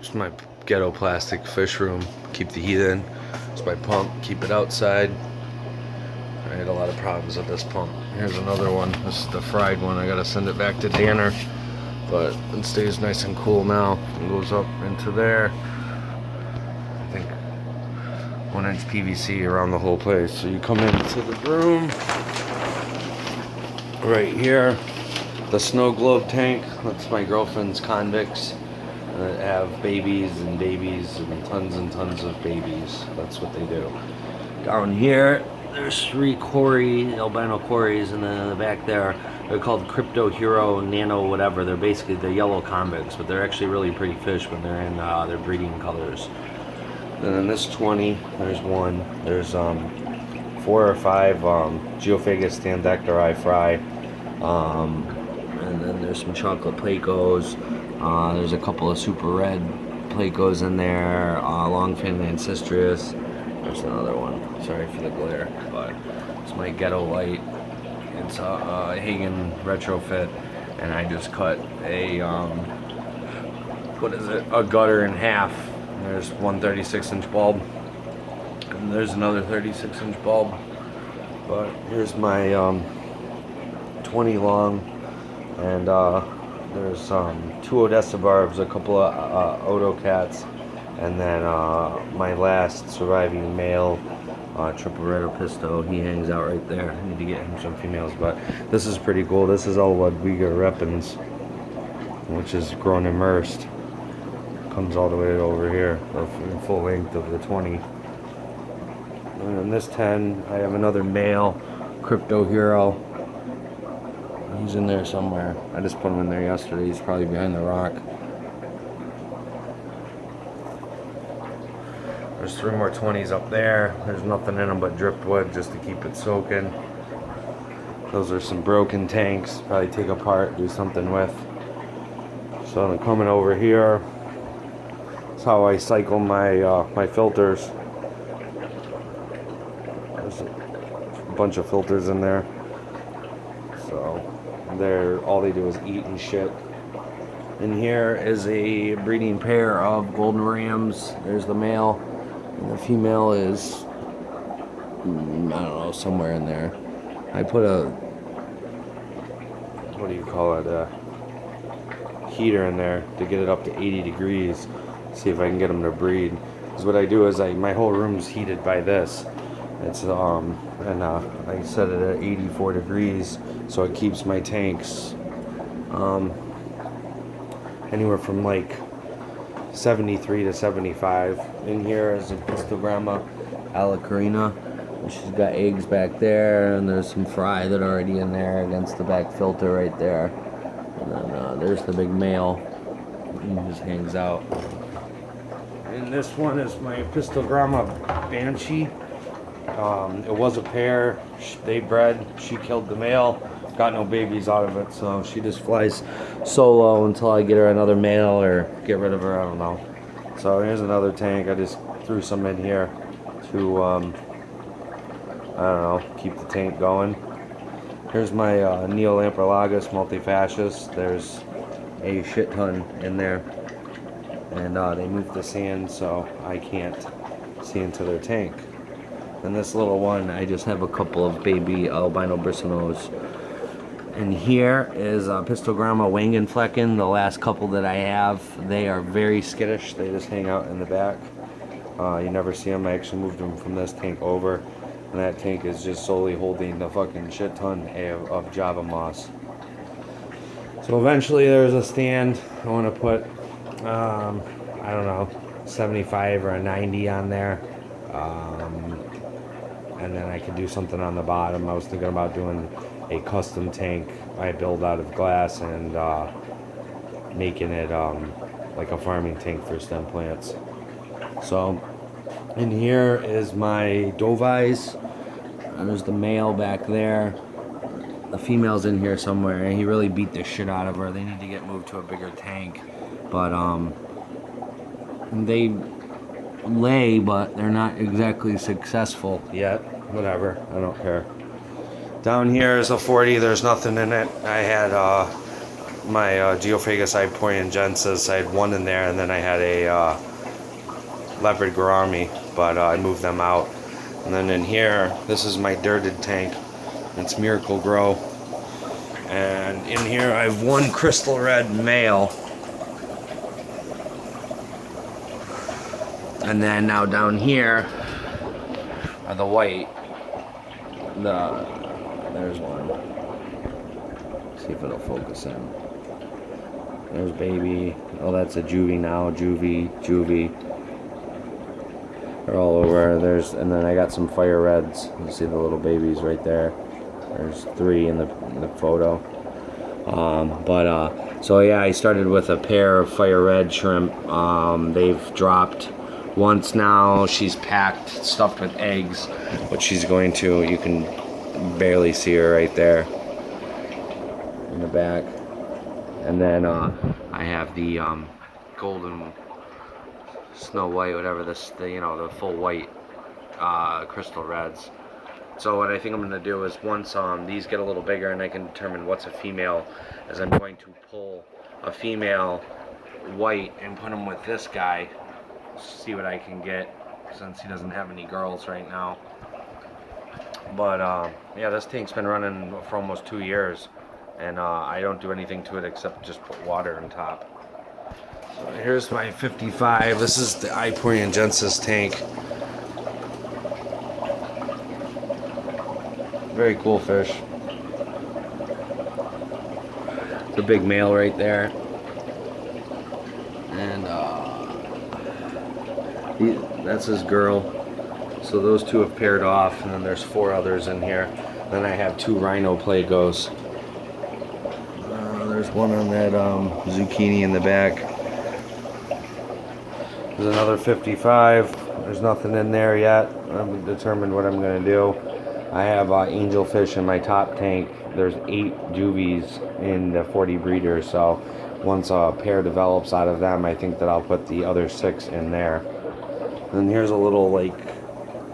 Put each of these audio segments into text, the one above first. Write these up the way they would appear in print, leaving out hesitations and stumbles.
It's my ghetto plastic fish room. Keep the heat in. It's my pump. Keep it outside. I had a lot of problems with this pump. Here's another one. This is the fried one. I gotta send it back to Danner, but it stays nice and cool now. It goes up into there. I think 1-inch PVC around the whole place. So you come into the room right here. The snow globe tank. That's my girlfriend's convicts that have babies and tons of babies. That's what they do. Down here, there's 3 Cory, albino Corys, and then in the back there, they're called Crypto Hero, Nano, whatever. They're basically the yellow convicts, but they're actually really pretty fish when they're in their breeding colors. And then this 20, there's one. There's 4 or 5 Geophagus standectori fry. And then there's some chocolate Plecos. There's a couple of super red Plecos in there. Longfin Ancistrus. There's another one. Sorry for the glare, but it's my ghetto light. It's a Hagen retrofit, and I just cut a a gutter in half. There's one 36-inch bulb, and there's another 36-inch bulb. But here's my 20 long, and there's 2 Odessa barbs, a couple of Odo cats, and then my last surviving male triple red Opisto. He hangs out right there. I need to get him some females, but this is pretty cool. This is all Ludwiga repens, which is grown immersed. Comes all the way over here, the full length of the 20. And in this 10, I have another male Crypto Hero. He's in there somewhere. I just put him in there yesterday. He's probably behind the rock. There's 3 more 20s up there. There's nothing in them but driftwood just to keep it soaking. Those are some broken tanks. Probably take apart, do something with. So I'm coming over here. That's how I cycle my my filters. There's a bunch of filters in there. So all they do is eat and shit. And here is a breeding pair of golden rams. There's the male, and the female is I don't know, somewhere in there. I put a what do you call it, a heater in there to get it up to 80 degrees. See if I can get them to breed. Because what I do is my whole room's heated by this. It's I set it at 84 degrees, so it keeps my tanks anywhere from like 73 to 75. In here is a Pistogramma Alicarina. She's got eggs back there, and there's some fry that are already in there against the back filter right there. And then there's the big male. He just hangs out. And this one is my Pistogramma Banshee. It was a pair. They bred. She killed the male. Got no babies out of it, so she just flies solo until I get her another male or get rid of her. I don't know. So here's another tank. I just threw some in here to I don't know, keep the tank going. Here's my Neolamprolagus multifascius. There's a shit ton in there, and they moved the sand so I can't see into their tank. And this little one, I just have a couple of baby albino Brisonos. And here is Pistogramma Wangenflecken. The last couple that I have, they are very skittish. They just hang out in the back. You never see them. I actually moved them from this tank over, and that tank is just solely holding the fucking shit ton of Java moss. So eventually there's a stand. I want to put, I don't know, 75 or a 90 on there. And then I could do something on the bottom. I was thinking about doing a custom tank I build out of glass and making it like a farming tank for stem plants. So in here is my Dovies. And there's the male back there. The female's in here somewhere, and he really beat the shit out of her. They need to get moved to a bigger tank. But they lay, but they're not exactly successful yet. Whatever, I don't care. Down here is a 40. There's nothing in it. I had my Geophagus ipoiangensis. I had one in there, and then I had a leopard gourami, but I moved them out. And then in here, this is my dirted tank. It's Miracle Grow. And in here, I have one crystal red male. And then now down here are the white. There's one. See if it'll focus in. There's baby. Oh, that's a juvie now. Juvie. They're all over. And then I got some fire reds. You see the little babies right there. There's 3 in the photo. So yeah, I started with a pair of fire red shrimp. They've dropped once now. She's packed, stuffed with eggs, but she's going to. You can barely see her right there in the back. And then I have the golden Snow White, whatever the full white crystal reds. So what I think I'm going to do is once these get a little bigger and I can determine what's a female, is I'm going to pull a female white and put them with this guy, see what I can get, since he doesn't have any girls right now. But yeah, this tank's been running for almost 2 years, and I don't do anything to it except just put water on top. So here's my 55. This is the ipoiangensis tank. Very cool fish. The big male right there. And that's his girl. So those 2 have paired off, and then there's 4 others in here. Then I have 2 rhino Plagos. There's one on that zucchini in the back. There's another 55. There's nothing in there yet. I'm determined what I'm going to do. I have angelfish in my top tank. There's 8 juvies in the 40 breeders, so once a pair develops out of them, I think that I'll put the other 6 in there. And here's a little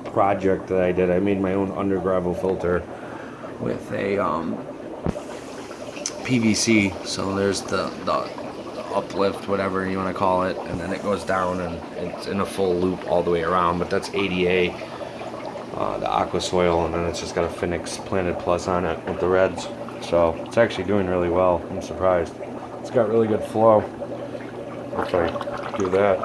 project that I did. I made my own undergravel filter with a PVC. So there's the uplift, whatever you want to call it, and then it goes down and it's in a full loop all the way around. But that's ADA. The aqua soil, and then it's just got a Phoenix Planted Plus on it with the reds. So it's actually doing really well. I'm surprised. It's got really good flow. If I do that.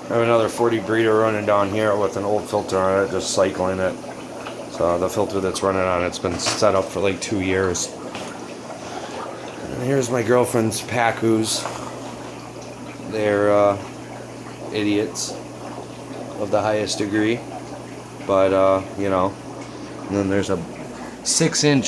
I have another 40 breeder running down here with an old filter on it, just cycling it. So the filter that's running on it's been set up for 2 years. And here's my girlfriend's Pacus. They're idiots of the highest degree, but and then there's a 6-inch